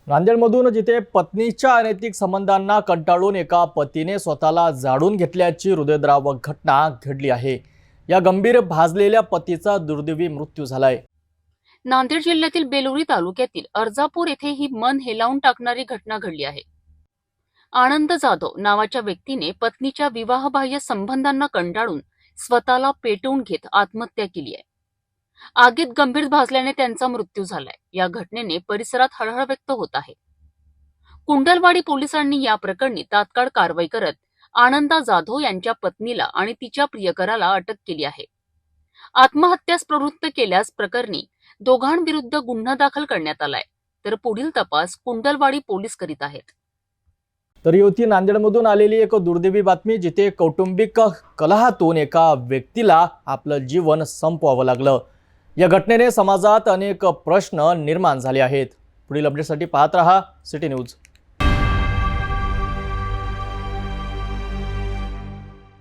नांदेडमधून जिथे पत्नीच्या अनैतिक संबंधांना कंटाळून एका पतीने स्वतःला जाळून घेतल्याची हृदयद्रावक घटना घडली आहे। या गंभीर भाजलेल्या पतीचा दुर्दैवी मृत्यू झालाय। नांदेड जिल्ह्यातील बेलोरी तालुक्यातील अर्जापूर येथे ही मन हेलावून टाकणारी घटना घडली आहे। आनंद जाधव नावाच्या व्यक्तीने पत्नीच्या विवाहबाह्य संबंधांना कंटाळून स्वतःला पेटवून घेत आत्महत्या केली आहे। आगीत गंभीर भाजल्याने त्यांचा मृत्यू झालाय। या घटनेने परिसरात हळहळ व्यक्त होत आहे। कुंडलवाडी पोलिसांनी या प्रकरणी तात्काळ कारवाई करत आनंदा जाधव यांच्या पत्नीला आणि तिच्या प्रियकराला अटक केली आहे। आत्महत्यास प्रवृत्त केल्यास प्रकरणी दोघांविरुद्ध गुन्हा दाखल करण्यात आलाय, तर पुढील तपास कुंडलवाडी पोलीस करीत आहेत। तर ही होती नांदेडमधून आलेली एक दुर्दैवी बातमी, जिथे कौटुंबिक कलहातून एका व्यक्तीला आपलं जीवन संपवावं लागलं। या घटनेने समाजात अनेक प्रश्न निर्माण झाले आहेत। पुढील अपडेटसाठी पाहत रहा सिटी न्यूज।